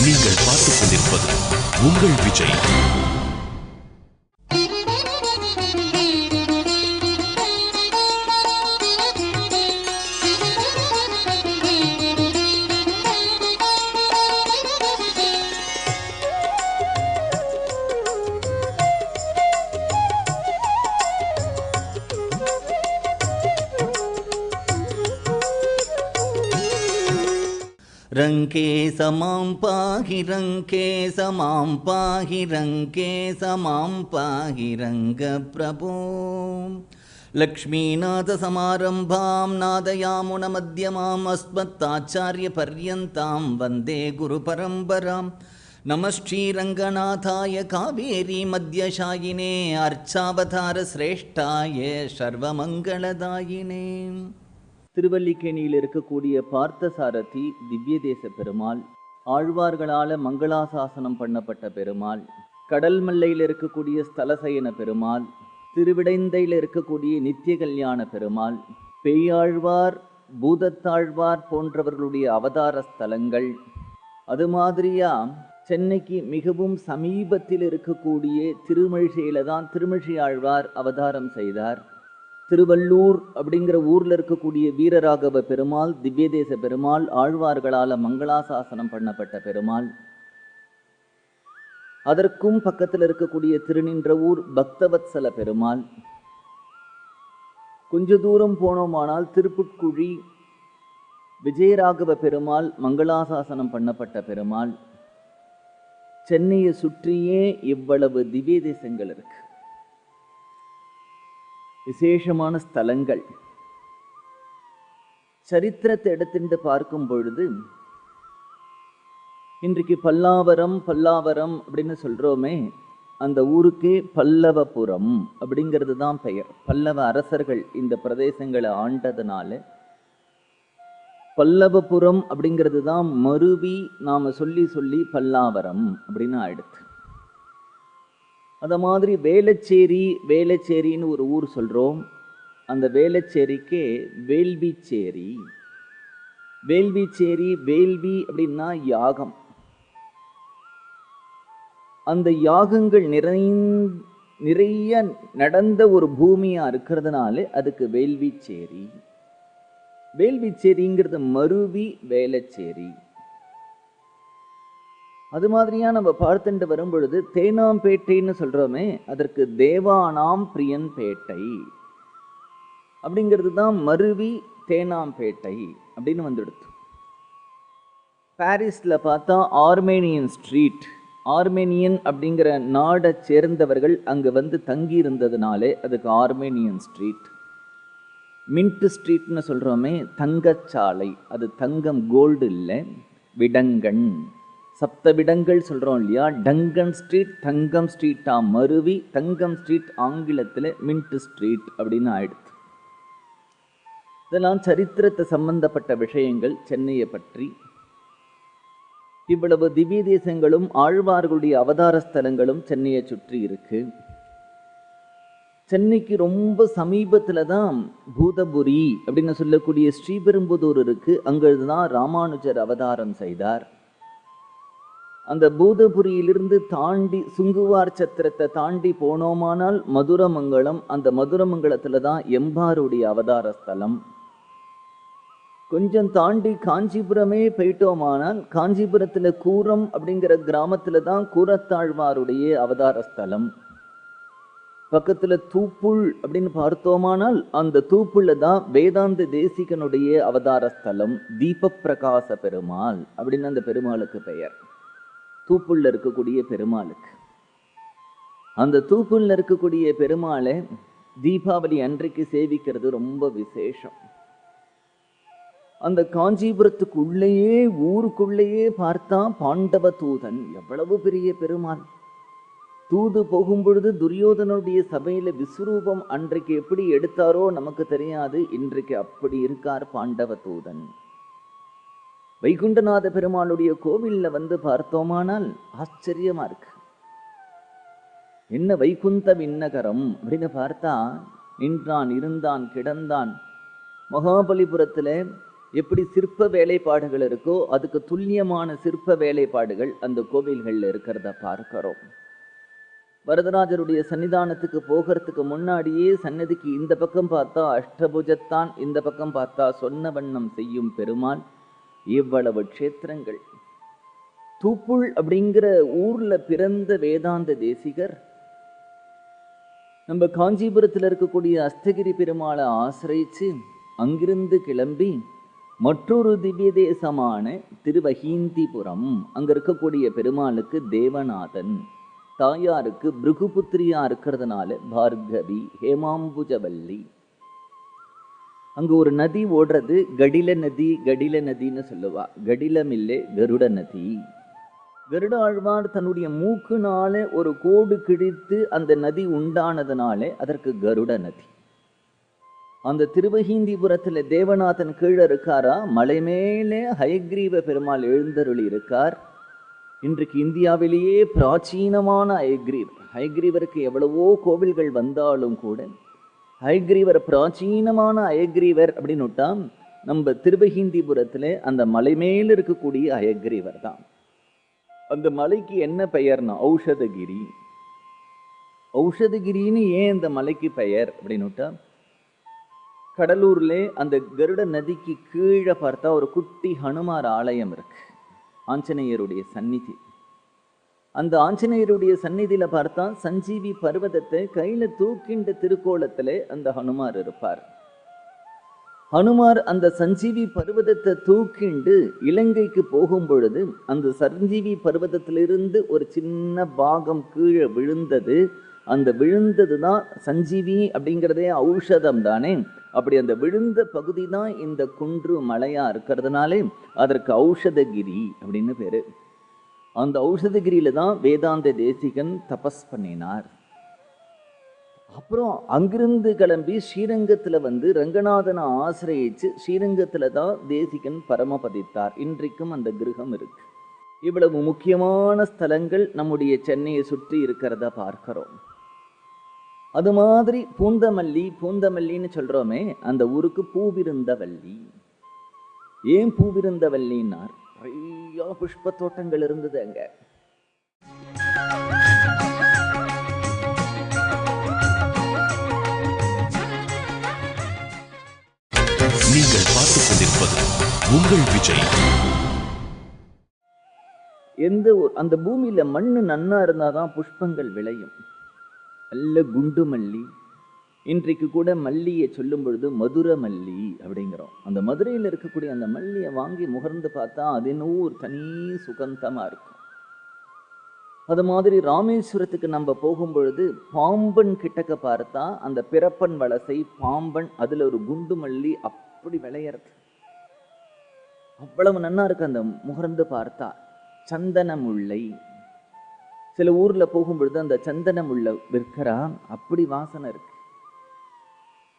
நீங்கள் பார்த்துக் கொண்டிருப்பது உங்கள் விஜய். रंके समां पाहि रंके समां पाहि रंके समां पाहि रंगप्रभो. लक्ष्मीनाथ समारंभां नादयामुनमध्यमाम् अस्मत्ताचार्यपर्यन्तां वन्दे गुरुपरम्परां. नमः श्रीरङ्गनाथाय कावेरी मध्यशायिने अर्चावतारश्रेष्ठाय सर्वमङ्गलदायिने. திருவல்லிக்கேணியில் இருக்கக்கூடிய பார்த்தசாரதி திவ்யதேச பெருமாள், ஆழ்வார்களால் மங்களாசாசனம் பண்ணப்பட்ட பெருமாள், கடல் மல்லையில் இருக்கக்கூடிய ஸ்தலசயன பெருமாள், திருவிடைந்தையில் இருக்கக்கூடிய நித்திய கல்யாண பெருமாள், பேயாழ்வார் பூதத்தாழ்வார் போன்றவர்களுடைய அவதார ஸ்தலங்கள், அது மாதிரியா சென்னைக்கு மிகவும் சமீபத்தில் இருக்கக்கூடிய திருமழிசையில தான் திருமழிசை ஆழ்வார் அவதாரம் செய்தார். திருவள்ளூர் அப்படிங்கிற ஊரில் இருக்கக்கூடிய வீரராகவ பெருமாள் திவ்யதேச பெருமாள், ஆழ்வார்களால் மங்களாசாசனம் பண்ணப்பட்ட பெருமாள். அதற்கும் பக்கத்தில் இருக்கக்கூடிய திருநின்றவூர் பக்தவத்சல பெருமாள். கொஞ்ச தூரம் போனோமானால் திருப்புட்குழி விஜயராகவ பெருமாள் மங்களாசாசனம் பண்ணப்பட்ட பெருமாள். சென்னையை சுற்றியே இவ்வளவு திவ்யதேசங்கள் இருக்கு, விசேஷமான ஸ்தலங்கள். சரித்திரத்தை எடுத்துட்டு பார்க்கும் பொழுது இன்றைக்கு பல்லாவரம் பல்லாவரம் அப்படின்னு சொல்றோமே, அந்த ஊருக்கே பல்லவபுரம் அப்படிங்கிறது தான் பெயர். பல்லவ அரசர்கள் இந்த பிரதேசங்களை ஆண்டதுனால பல்லவபுரம் அப்படிங்கிறது தான் மருவி நாம சொல்லி சொல்லி பல்லாவரம் அப்படின்னு ஆயிடுது. அத மாதிரி வேளச்சேரி வேளச்சேரின்னு ஒரு ஊர் சொல்றோம். அந்த வேளச்சேரிக்கே வேள்விச்சேரி. வேள்விச்சேரி, வேள்வி அப்படின்னா யாகம். அந்த யாகங்கள் நிறைய நடந்த ஒரு பூமியா இருக்கிறதுனால அதுக்கு வேள்விச்சேரி. வேள்விச்சேரிங்கிறது மருவி வேளச்சேரி. அது மாதிரியா நம்ம பார்த்துட்டு வரும் பொழுது தேனாம்பேட்டைன்னு சொல்றோமே, அதற்கு தேவானாம் பிரியன்பேட்டை அப்படிங்கிறது தான் மருவி தேனாம்பேட்டை அப்படின்னு வந்துடுது. பாரிஸ்ல பார்த்தா ஆர்மேனியன் ஸ்ட்ரீட், ஆர்மேனியன் அப்படிங்கிற நாடை சேர்ந்தவர்கள் அங்க வந்து தங்கி இருந்ததுனாலே அதுக்கு ஆர்மேனியன் ஸ்ட்ரீட். மின்ட் ஸ்ட்ரீட்னு சொல்றோமே, தங்கச்சாலை, அது தங்கம் கோல்டு இல்லை, விடங்கன். சப்தவிடங்கள் சொல்கிறோம் இல்லையா, டங்கன் ஸ்ட்ரீட் தங்கம் ஸ்ட்ரீட்டா மருவி தங்கம் ஸ்ட்ரீட் ஆங்கிலத்தில் மின்ட் ஸ்ட்ரீட் அப்படின்னு ஆயிடுது. இதெல்லாம் சரித்திரத்தை சம்பந்தப்பட்ட விஷயங்கள். சென்னையை பற்றி இவ்வளவு திவ்ய தேசங்களும் ஆழ்வார்களுடைய அவதார ஸ்தலங்களும் சென்னையை சுற்றி இருக்கு. சென்னைக்கு ரொம்ப சமீபத்தில் தான் பூதபுரி அப்படின்னு சொல்லக்கூடிய ஸ்ரீபெரும்புதூர் இருக்கு. அங்கிருந்துதான் ராமானுஜர் அவதாரம் செய்தார். அந்த பூதபுரியிலிருந்து தாண்டி சுங்குவார் சத்திரத்தை தாண்டி போனோமானால் மதுரமங்கலம். அந்த மதுரமங்கலத்துல தான் எம்பாருடைய அவதார ஸ்தலம். கொஞ்சம் தாண்டி காஞ்சிபுரமே போயிட்டோமானால் காஞ்சிபுரத்துல கூரம் அப்படிங்கிற கிராமத்துல தான் கூரத்தாழ்வாருடைய அவதார ஸ்தலம். பக்கத்துல தூப்புள் அப்படின்னு பார்த்தோமானால் அந்த தூப்புள்ள தான் வேதாந்த தேசிகனுடைய அவதார ஸ்தலம். தீப பிரகாச பெருமாள் அப்படின்னு அந்த பெருமாளுக்கு பெயர், தூப்புள்ள இருக்கக்கூடிய பெருமாளுக்கு. அந்த தூப்புள்ள இருக்கக்கூடிய பெருமாளை தீபாவளி அன்றைக்கு சேவிக்கிறது ரொம்ப விசேஷம். அந்த காஞ்சிபுரத்துக்குள்ளேயே ஊருக்குள்ளேயே பார்த்தா பாண்டவ தூதன், எவ்வளவு பெரிய பெருமாள். தூது போகும் பொழுது துரியோதனுடைய சபையில விஸ்வரூபம் அன்றைக்கு எப்படி எடுத்தாரோ நமக்கு தெரியாது, இன்றைக்கு அப்படி இருக்கார் பாண்டவ தூதன். வைகுண்டநாத பெருமாளுடைய கோவில்ல வந்து பார்த்தோமானால் ஆச்சரியமா இருக்கு. என்ன வைகுந்த விண்ணகரம் அப்படின்னு பார்த்தா, நின்றான் இருந்தான் கிடந்தான். மகாபலிபுரத்துல எப்படி சிற்ப வேலைப்பாடுகள் இருக்கோ அதுக்கு துல்லியமான சிற்ப வேலைப்பாடுகள் அந்த கோவில்கள்ல இருக்கிறத பார்க்கிறோம். வரதராஜருடைய சன்னிதானத்துக்கு போகிறதுக்கு முன்னாடியே சன்னதிக்கு இந்த பக்கம் பார்த்தா அஷ்டபுஜத்தான், இந்த பக்கம் பார்த்தா சொன்ன வண்ணம் செய்யும் பெருமாள். இவ்வளவு க்ஷேத்திரங்கள். தூப்புள் அப்படிங்கிற ஊர்ல பிறந்த வேதாந்த தேசிகர் நம்ம காஞ்சிபுரத்தில் இருக்கக்கூடிய அஸ்தகிரி பெருமாளை ஆசிரியிச்சு அங்கிருந்து கிளம்பி மற்றொரு திவ்ய தேசமான திருவஹீந்திபுரம், அங்க இருக்கக்கூடிய பெருமாளுக்கு தேவநாதன், தாயாருக்கு பிருகுபுத்திரியா இருக்கிறதுனால பார்கவி, ஹேமாம்புஜவல்லி. அங்க ஒரு நதி ஓடுறது, கடில நதி. கடில நதின்னு சொல்லுவா. கடிலமில்லே கருட நதி. கருட ஆழ்வார் தன்னுடைய மூக்குனால ஒரு கோடு கிழித்து அந்த நதி உண்டானதுனாலே அதற்கு கருட நதி. அந்த திருவஹீந்திபுரத்துல தேவநாதன் கீழே இருக்காரா, மலை மேலே ஹயக்ரீவ பெருமாள் எழுந்தருளி இருக்கார். இன்றைக்கு இந்தியாவிலேயே பிராச்சீனமான ஹயக்ரீவர். ஹயக்ரீவருக்கு எவ்வளவோ கோவில்கள் வந்தாலும் கூட ஹயக்ரீவர் பிராச்சீனமான ஹயக்ரீவர் அப்படின்னுட்டா நம்ம திருவஹீந்திபுரத்துல அந்த மலை மேல இருக்கக்கூடிய ஹயக்ரீவர் தான். அந்த மலைக்கு என்ன பெயர்னா ஔஷதகிரி. ஔஷதகிரின்னு ஏன் இந்த மலைக்கு பெயர் அப்படின்னுட்டா, கடலூர்ல அந்த கருட நதிக்கு கீழே பார்த்தா ஒரு குட்டி ஹனுமார் ஆலயம் இருக்கு, ஆஞ்சநேயருடைய சந்நிதி. அந்த ஆஞ்சநேயருடைய சந்நிதியில பார்த்தா சஞ்சீவி பர்வதத்தை கையில தூக்கின்ற திருக்கோலத்துல அந்த ஹனுமார் இருப்பார். ஹனுமார் அந்த சஞ்சீவி பர்வதத்தை தூக்கிண்டு இலங்கைக்கு போகும் பொழுது அந்த சஞ்சீவி பர்வதத்திலிருந்து ஒரு சின்ன பாகம் கீழே விழுந்தது. அந்த விழுந்தது தான் சஞ்சீவி அப்படிங்கிறதே ஔஷதம் தானே. அப்படி அந்த விழுந்த பகுதி தான் இந்த குன்று மலையா இருக்கிறதுனாலே அதற்கு ஔஷதகிரி அப்படின்னு பேரு. அந்த ஔஷதகிரியில தான் வேதாந்த தேசிகன் தபஸ் பண்ணினார். அப்புறம் அங்கிருந்து கிளம்பி ஸ்ரீரங்கத்துல வந்து ரங்கநாதனை ஆசிரியிச்சு ஸ்ரீரங்கத்துல தான் தேசிகன் பரமபதித்தார். இன்றைக்கும் அந்த கிரகம் இருக்கு. இவ்வளவு முக்கியமான ஸ்தலங்கள் நம்முடைய சென்னையை சுற்றி இருக்கிறத பார்க்கிறோம். அது மாதிரி பூந்தமல்லி, பூந்தமல்லின்னு சொல்றோமே, அந்த ஊருக்கு பூவிருந்தவல்லி. ஏன் பூவிருந்தவல்லின்னார், நிறைய புஷ்ப தோட்டங்கள் இருந்தது அங்க. நீங்கள் பார்த்துக் கொண்டிருப்பது உங்கள் விஜய். அந்த பூமியில மண்ணு நன்னா இருந்தாதான் புஷ்பங்கள் விளையும். நல்ல குண்டு மல்லி. இன்றைக்கு கூட மல்லியை சொல்லும் பொழுது மதுரை மல்லி அப்படிங்கிறோம். அந்த மதுரையில் இருக்கக்கூடிய அந்த மல்லியை வாங்கி முகர்ந்து பார்த்தா அது இன்னும் ஒரு தனி சுகந்தமா இருக்கும். அது மாதிரி ராமேஸ்வரத்துக்கு நம்ம போகும் பொழுது பாம்பன் கிட்டக்க பார்த்தா அந்த பிறப்பன் வலசை பாம்பன், அதுல ஒரு குண்டு மல்லி அப்படி விளையறது. அவ்வளவு நன்னா இருக்கு அந்த முகர்ந்து பார்த்தா. சந்தன முல்லை, சில ஊர்ல போகும் பொழுது அந்த சந்தன முல்லை விற்கிறா, அப்படி வாசனை இருக்கு.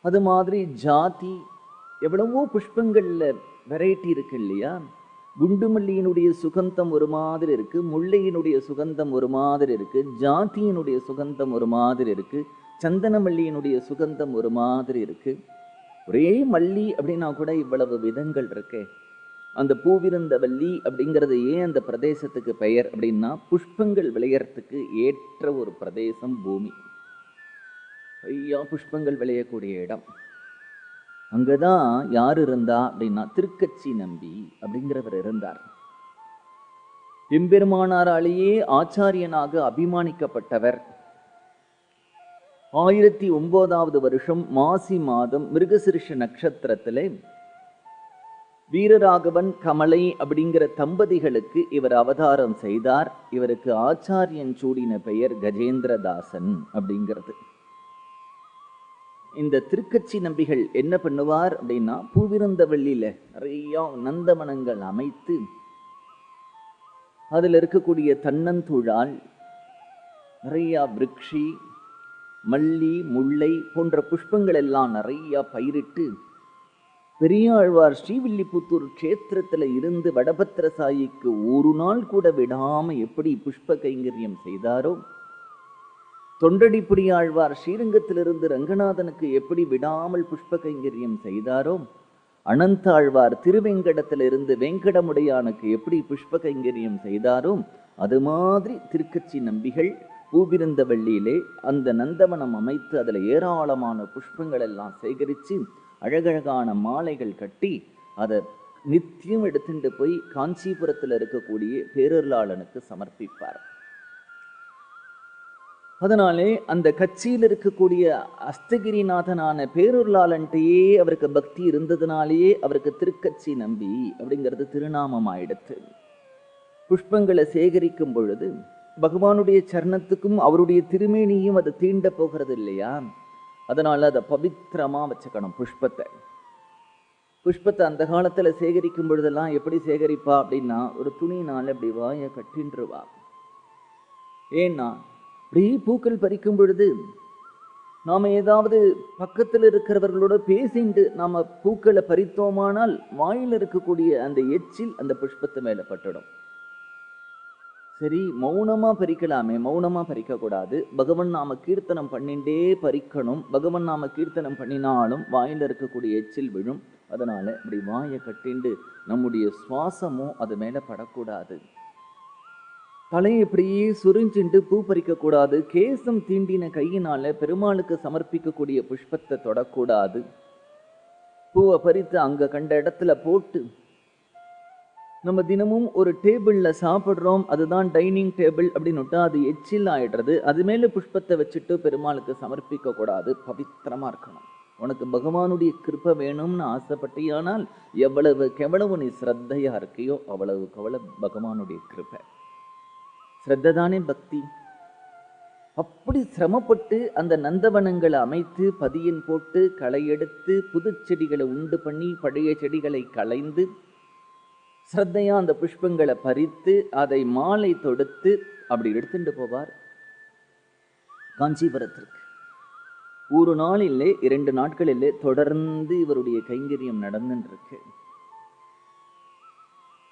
அது மாதிரி ஜாதி, எவ்வளவோ புஷ்பங்கள்ல வெரைட்டி இருக்கு இல்லையா. குண்டுமல்லியினுடைய சுகந்தம் ஒரு மாதிரி இருக்கு, முல்லையினுடைய சுகந்தம் ஒரு மாதிரி இருக்கு, ஜாதியினுடைய சுகந்தம் ஒரு மாதிரி இருக்கு, சந்தன மல்லியினுடைய சுகந்தம் ஒரு மாதிரி இருக்கு. ஒரே மல்லி அப்படின்னா கூட இவ்வளவு விதங்கள் இருக்கு. அந்த பூவிருந்தவல்லி அப்படிங்கிறது ஏன் அந்த பிரதேசத்துக்கு பெயர் அப்படின்னா, புஷ்பங்கள் விளையறதுக்கு ஏற்ற ஒரு பிரதேசம் பூமி. ஐயா புஷ்பங்கள் விளையக்கூடிய இடம். அங்கதான் யார் இருந்தா அப்படின்னா திருக்கச்சி நம்பி அப்படிங்கிறவர் இருந்தார். எம்பெருமானாராலேயே ஆச்சாரியனாக அபிமானிக்கப்பட்டவர். 1009வது வருஷம் மாசி மாதம் மிருகசிருஷ நட்சத்திரத்திலே வீரராகவன் கமலை அப்படிங்கிற தம்பதிகளுக்கு இவர் அவதாரம் செய்தார். இவருக்கு ஆச்சாரியன் சூடின பெயர் கஜேந்திரதாசன் அப்படிங்கிறது. இந்த திருக்கச்சி நம்பிகள் என்ன பண்ணுவார் அப்படின்னா, பூவிருந்தவல்லியில நிறைய நந்தவனங்கள் அமைத்து அதுல இருக்கக்கூடிய தன்னந்துழால், நிறைய விருட்சி, மல்லி, முல்லை போன்ற புஷ்பங்கள் எல்லாம் நிறைய பயிரிட்டு பெரியாழ்வார் ஸ்ரீவில்லிபுத்தூர் க்ஷேத்திரத்துல இருந்து வடபத்திரசாயிக்கு ஒரு நாள் கூட விடாம எப்படி புஷ்ப கைங்கரியம் செய்தாரோ, தொண்டடிப்புடி ஆழ்வார் ஸ்ரீரங்கத்திலிருந்து ரங்கநாதனுக்கு எப்படி விடாமல் புஷ்ப கைங்கரியம் செய்தாரோ, அனந்தாழ்வார் திருவேங்கடத்திலிருந்து வெங்கடமுடையானுக்கு எப்படி புஷ்ப கைங்கரியம் செய்தாரோ அது மாதிரி திருக்கச்சி நம்பிகள் பூவிருந்தவள்ளியிலே அந்த நந்தவனம் அமைத்து அதில் ஏராளமான புஷ்பங்கள் எல்லாம் சேகரித்து அழகழகான மாலைகள் கட்டி அதை நித்தியம் எடுத்துட்டு போய் காஞ்சிபுரத்தில் இருக்கக்கூடிய பேரருளாளனுக்கு சமர்ப்பிப்பார். அதனாலே அந்த கட்சியில் இருக்கக்கூடிய அஸ்தகிரிநாதனான பேரருளாளன்ட்டையே அவருக்கு பக்தி இருந்ததுனாலேயே அவருக்கு திருக்கச்சி நம்பி அப்படிங்கிறது திருநாமம் ஆயிடுத்து. புஷ்பங்களை சேகரிக்கும் பொழுது பகவானுடைய சரணத்துக்கும் அவருடைய திருமேனியும் அதை தீண்ட போகிறது இல்லையா, அதனால அதை பவித்திரமா வச்சுக்கணும். புஷ்பத்தை அந்த காலத்துல சேகரிக்கும் பொழுதெல்லாம் எப்படி சேகரிப்பா அப்படின்னா, ஒரு துணினால அப்படி வாயை கட்டின்றுவா. ஏன்னா அப்படி பூக்கள் பறிக்கும் பொழுது நாம ஏதாவது பக்கத்தில் இருக்கிறவர்களோட பேசிண்டு நாம பூக்களை பறித்தோமானால் வாயில் இருக்கக்கூடிய அந்த எச்சில் அந்த புஷ்பத்து மேல பட்டுடும். சரி, மௌனமா பறிக்கலாமே, மௌனமா பறிக்க கூடாது. பகவன் நாம கீர்த்தனம் பண்ணிண்டே பறிக்கணும். பகவன் நாம கீர்த்தனம் பண்ணினாலும் வாயில இருக்கக்கூடிய எச்சில் விழும். அதனால இப்படி வாயை கட்டிண்டு நம்முடைய சுவாசமும் அது மேல படக்கூடாது. தலையை இப்படியே சுரிஞ்சிண்டு பூ பறிக்க கூடாது. கேசம் தீண்டின கையினால பெருமாளுக்கு சமர்ப்பிக்கக்கூடிய புஷ்பத்தை தொடக்கூடாது. பூவை பறித்து அங்க கண்ட இடத்துல போட்டு, நம்ம தினமும் ஒரு டேபிள்ல சாப்பிட்றோம், அதுதான் டைனிங் டேபிள் அப்படின்னுட்டு அது எச்சில் ஆயிடுறது. அது மேல புஷ்பத்தை வச்சுட்டு பெருமாளுக்கு சமர்ப்பிக்க கூடாது. பவித்திரமா இருக்கணும். உனக்கு பகவானுடைய கிருபை வேணும்னு ஆசைப்பட்டியானால் எவ்வளவு நீ ஸ்ரத்தையா இருக்கியோ அவ்வளவு பகவானுடைய கிருபை. ஸ்ரத்தை தானே பக்தி. அப்படி சிரமப்பட்டு அந்த நந்தவனங்களை அமைத்து பதியன் போட்டு களை எடுத்து புது செடிகளை உண்டு பண்ணி பழைய செடிகளை களைந்து ஸ்ரத்தையா அந்த புஷ்பங்களை பறித்து அதை மாலை தொடுத்து அப்படி எடுத்துட்டு போவார் காஞ்சிபுரத்திற்கு. ஒரு நாள் இல்லை, 2 நாட்கள் இல்லை, தொடர்ந்து இவருடைய கைங்கரியம் நடந்துட்டு இருக்கு.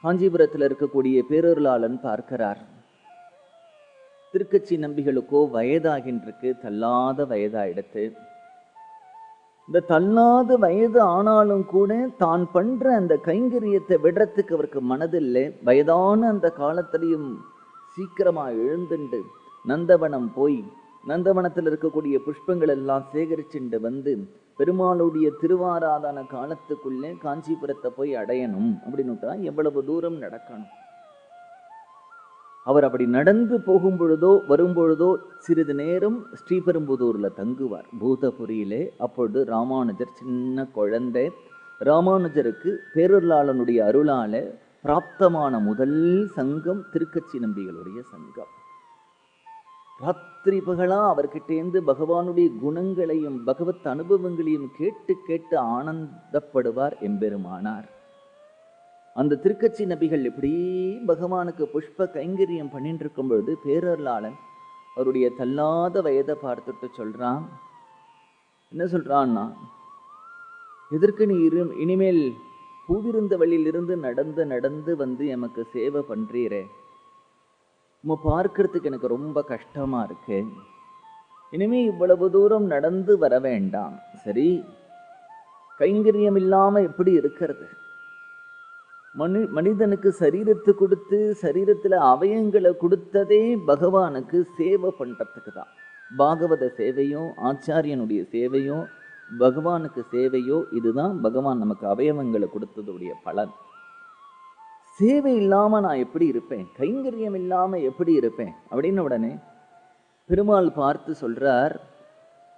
காஞ்சிபுரத்தில் இருக்கக்கூடிய பேரருளாளன் பார்க்கிறார், திருக்கச்சி நம்பிகளுக்கோ வயதாகின்றிருக்கு, தள்ளாத வயதாயிடுத்து. இந்த தள்ளாத வயது ஆனாலும் கூட தான் பண்ற அந்த கைங்கரியத்தை விடுறதுக்கு அவருக்கு மனதில்லை. வயதான அந்த காலத்திலையும் சீக்கிரமா எழுந்துண்டு நந்தவனம் போய் நந்தவனத்தில் இருக்கக்கூடிய புஷ்பங்கள் எல்லாம் சேகரிச்சுண்டு வந்து பெருமாளுடைய திருவாராதன காலத்துக்குள்ளே காஞ்சிபுரத்தை போய் அடையணும் அப்படின்னுட்டா எவ்வளவு தூரம் நடக்கணும். அவர் அப்படி நடந்து போகும் பொழுதோ வரும்பொழுதோ சிறிது நேரம் ஸ்ரீபெரும்புதூர்ல தங்குவார், பூதபுரியிலே. அப்பொழுது ராமானுஜர் சின்ன குழந்தை. ராமானுஜருக்கு பேரருளாளனுடைய அருளால பிராப்தமான முதல் சங்கம் திருக்கச்சி நம்பிகளுடைய சங்கம். ராத்திரி பகலா அவர்கிட்டேந்து பகவானுடைய குணங்களையும் பகவத் அனுபவங்களையும் கேட்டு கேட்டு ஆனந்தப்படுவார் எம்பெருமானார். அந்த திருக்கச்சி நபிகள் இப்படி பகவானுக்கு புஷ்ப கைங்கரியம் பண்ணிட்டு இருக்கும் பொழுது பேரருளாளன் அவருடைய தள்ளாத வயதை பார்த்துட்டு சொல்றான். என்ன சொல்றான்னா, எதற்கு நீ இனிமேல் பூவிருந்த வழியிலிருந்து நடந்து நடந்து வந்து எமக்கு சேவை பண்றீரே, உம்மை பார்க்கறதுக்கு எனக்கு ரொம்ப கஷ்டமா இருக்கு. இனிமே இவ்வளவு தூரம் நடந்து வர வேண்டாம். சரி, கைங்கரியம் இல்லாம எப்படி இருக்கிறது? மனிதனுக்கு சரீரத்தை கொடுத்து சரீரத்துல அவயங்களை கொடுத்ததே பகவானுக்கு சேவை பண்றதுக்கு தான். பாகவத சேவையோ ஆச்சாரியனுடைய சேவையோ பகவானுக்கு சேவையோ இதுதான் பகவான் நமக்கு அவயவங்களை கொடுத்ததுடைய பலன். சேவை இல்லாம நான் எப்படி இருப்பேன், கைங்கரியம் இல்லாம எப்படி இருப்பேன் அப்படின்னு உடனே பெருமாள் பார்த்து சொல்றார்,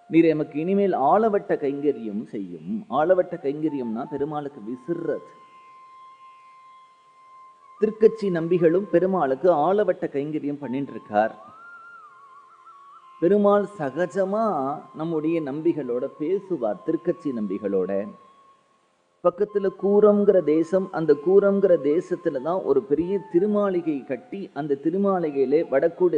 நீர் எமக்கு இனிமேல் ஆளவட்ட கைங்கரியம் செய்யும். ஆளவட்ட கைங்கரியம்னா பெருமாளுக்கு விசிறது. திருக்கச்சி நம்பிகளும் பெருமாளுக்கு ஆளவட்ட கைங்கரியம் பண்ணிட்டு இருக்கார். பெருமாள் சகஜமா நம்முடைய நம்பிகளோட பேசுவார். திருக்கச்சி நம்பிகளோட பக்கத்துல கூரம்ங்கிற தேசம், அந்த கூரம்ங்கிற தேசத்துல தான் ஒரு பெரிய திருமாளிகை கட்டி அந்த திருமாளிகையில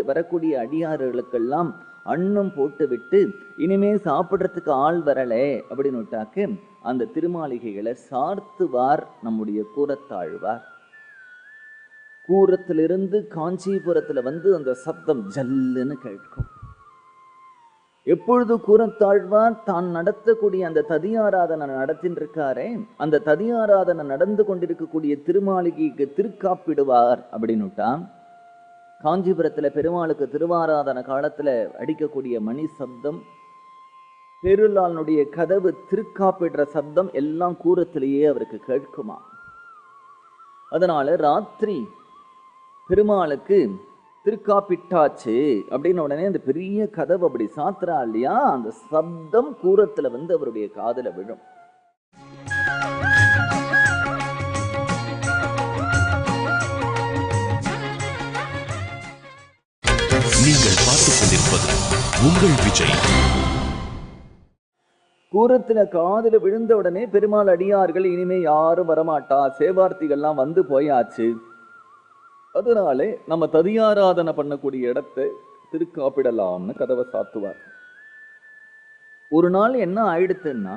வரக்கூடிய அடியார்களுக்கெல்லாம் அன்னம் போட்டு விட்டு இனிமே சாப்பிட்றதுக்கு ஆள் வரலே அப்படின்னு விட்டாக்க அந்த திருமாளிகைகளை சார்த்துவார் நம்முடைய கூரத்தாழ்வார். கூரத்திலிருந்து காஞ்சிபுரத்துல வந்து அந்த சப்தம் ஜல்லுன்னு கேட்கும். எப்பொழுது கூறத்தாழ்வார் தான் நடத்தக்கூடிய அந்த ததியாராதனை நடத்தின்றிருக்காரே, அந்த ததியாராதனை நடந்து கொண்டிருக்கக்கூடிய திருமாளிகைக்கு திருக்காப்பிடுவார் அப்படின்னுட்டா, காஞ்சிபுரத்துல பெருமாளுக்கு திருவாராதன காலத்துல அடிக்கக்கூடிய மணி சப்தம், பெருளாளுடைய கதவு திருக்காப்பிடுற சப்தம் எல்லாம் கூரத்திலேயே அவருக்கு கேட்குமா. அதனால ராத்திரி பெருமாளுக்கு திருக்காப்பிட்டாச்சு அப்படின்னு உடனே அந்த பெரிய கதவு அப்படி சாத்துறா இல்லையா, அந்த சப்தம் கூரத்துல வந்து அவருடைய காதுல விழும். நீங்கள் பார்த்துக் கொண்டிருப்பது உங்கள் விஜய். கூரத்துல காதுல விழுந்த உடனே பெருமாள் அடியார்கள் இனிமே யாரும் வரமாட்டா, சேவார்த்திகள்லாம் வந்து போயாச்சு, அதனாலே நம்ம ததியாராதனை பண்ணக்கூடிய இடத்தை திருக்காப்பிடலாம்னு கதவை சாத்துவார். ஒரு நாள் என்ன ஆயிடுத்துன்னா,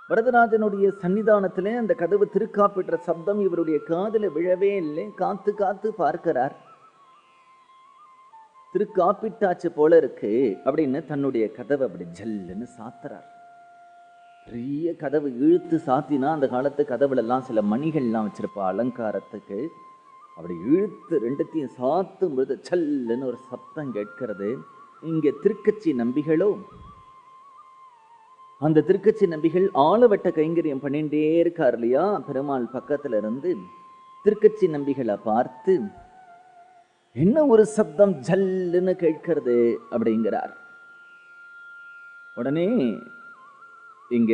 வரதராஜனுடைய சன்னிதானத்திலே அந்த கதவு திருக்காப்பிடுற சப்தம் இவருடைய காதுல விழவே இல்லை. காத்து காத்து பார்க்கிறார், திருக்காப்பிட்டாச்சு போல இருக்கு அப்படின்னு தன்னுடைய கதவை அப்படி ஜல்லுன்னு சாத்துறார். பெரிய கதவு இழுத்து சாத்தினா, அந்த காலத்து கதவுல எல்லாம் சில மணிகள்லாம் வச்சிருப்பா அலங்காரத்துக்கு, அப்படி இழுத்து ரெண்டுத்தையும் சாத்தும் பொழுது சல்லுன்னு ஒரு சத்தம் கேட்கிறது. இங்க திருக்கச்சி நம்பிகளோ, அந்த திருக்கச்சி நம்பிகள் ஆளவட்ட கைங்கரியம் பண்ணிட்டே இருக்கார் இல்லையா, பெருமாள் பக்கத்துல இருந்து திருக்கச்சி நம்பிகளை பார்த்து என்ன ஒரு சப்தம் ஜல்லுன்னு கேட்கிறது அப்படிங்கிறார். உடனே இங்க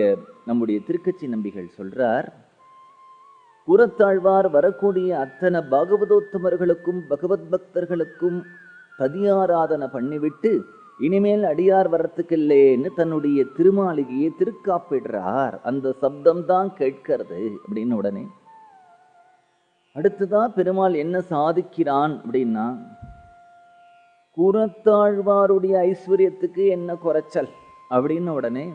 நம்முடைய திருக்கச்சி நம்பிகள் சொல்றார், கூறத்தாழ்வார் வரக்கூடிய அத்தனை பாகவதோத்தமர்களுக்கும் பகவத் பக்தர்களுக்கும் ததியாராதனை பண்ணிவிட்டு இனிமேல் அடியார் வரத்துக்கு இல்லைன்னு தன்னுடைய திருமாளிகையை திருக்காப்பிடுறார், அந்த சப்தம் தான் கேட்கிறது அப்படின்னு. உடனே அடுத்ததான் பெருமாள் என்ன சாதிக்கிறான் அப்படின்னா, கூறத்தாழ்வாருடைய ஐஸ்வர்யத்துக்கு என்ன குறைச்சல் அப்படின்னு உடனே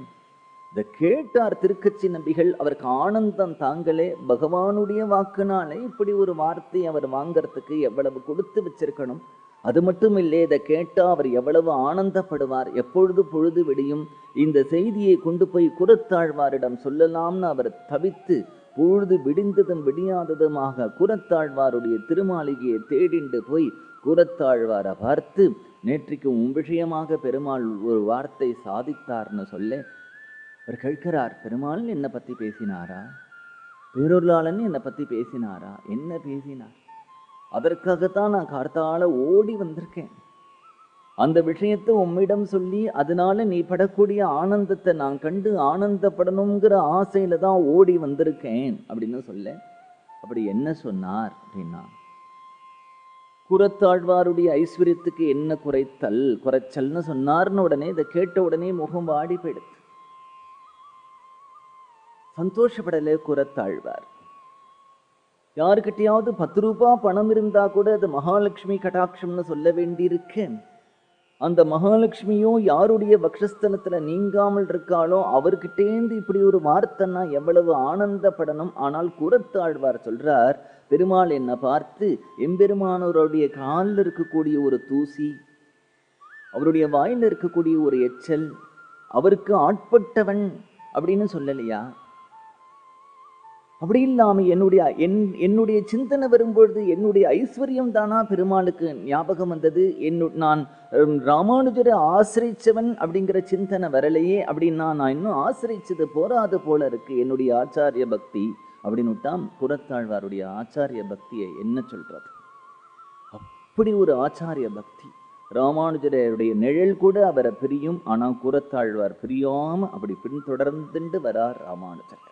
இதை கேட்டார் திருக்கச்சி நம்பிகள். அவருக்கு ஆனந்தம் தாங்களே, பகவானுடைய வாக்குனாலே இப்படி ஒரு வார்த்தை அவர் வாங்கறதுக்கு எவ்வளவு கொடுத்து வச்சிருக்கணும். அது மட்டும் இல்லை, இதை கேட்டா அவர் எவ்வளவு ஆனந்தப்படுவார், எப்பொழுது பொழுது விடியும் இந்த செய்தியை கொண்டு போய் கூறத்தாழ்வாரிடம் சொல்லலாம்னு அவர் தவித்து பொழுது விடிந்ததும் விடியாததுமாக கூறத்தாழ்வாருடைய திருமாளிகையை தேடிண்டு போய் கூறத்தாழ்வாரை பார்த்து, நேற்றைக்கு உன் விஷயமாக பெருமாள் ஒரு வார்த்தை சாதித்தார்னு சொல்ல அவர் கேட்கிறார், பெருமாள் என்னை பத்தி பேசினாரா, பேரொருளாளன் என்னை பத்தி பேசினாரா, என்ன பேசினார், அதற்காகத்தான் நான் கார்த்தால ஓடி வந்திருக்கேன், அந்த விஷயத்தை உம்மிடம் சொல்லி அதனால நீ படக்கூடிய ஆனந்தத்தை நான் கண்டு ஆனந்தப்படணுங்கிற ஆசையில தான் ஓடி வந்திருக்கேன் அப்படின்னு சொல்ல. அப்படி என்ன சொன்னார் அப்படின்னா, கூறத்தாழ்வாருடைய ஐஸ்வர்யத்துக்கு என்ன குறைச்சல்னு சொன்னார்னு உடனே இதை கேட்ட உடனே முகம் வாடி போயிடுது. சந்தோஷப்படலை கூறத்தாழ்வார். யாருக்கிட்டையாவது 10 ரூபாய் பணம் இருந்தா கூட அது மகாலட்சுமி கடாட்சம்னு சொல்ல வேண்டியிருக்கேன். அந்த மகாலட்சுமியும் யாருடைய வக்ஷஸ்தலத்துல நீங்காமல் இருக்காளோ அவர்கிட்டேந்து இப்படி ஒரு வார்த்தைன்னா எவ்வளவு ஆனந்தப்படணும். ஆனால் கூறத்தாழ்வார் சொல்றார், பெருமாள் என்னை பார்த்து எம்பெருமானவருடைய காலில் இருக்கக்கூடிய ஒரு தூசி, அவருடைய வாயில் இருக்கக்கூடிய ஒரு எச்சல், அவருக்கு ஆட்பட்டவன் அப்படின்னு சொல்லலையா? அப்படி இல்லாம என்னுடைய சிந்தனை வரும்பொழுது என்னுடைய ஐஸ்வர்யம் தானா பெருமாளுக்கு ஞாபகம் வந்தது, நான் ராமானுஜரை ஆசிரிச்சவன் அப்படிங்கிற சிந்தனை வரலையே, அப்படின்னா நான் இன்னும் ஆசிரிச்சது போராது போல இருக்கு என்னுடைய ஆச்சாரிய பக்தி அப்படின்னுட்டான். கூறத்தாழ்வாருடைய ஆச்சாரிய பக்தியை என்ன சொல்றது? அப்படி ஒரு ஆச்சாரிய பக்தி. ராமானுஜருடைய நிழல் கூட அவரை பிரியும், ஆனா கூறத்தாழ்வார் பிரியாம அப்படி பின்தொடர்ந்துண்டு வரார் ராமானுஜர்.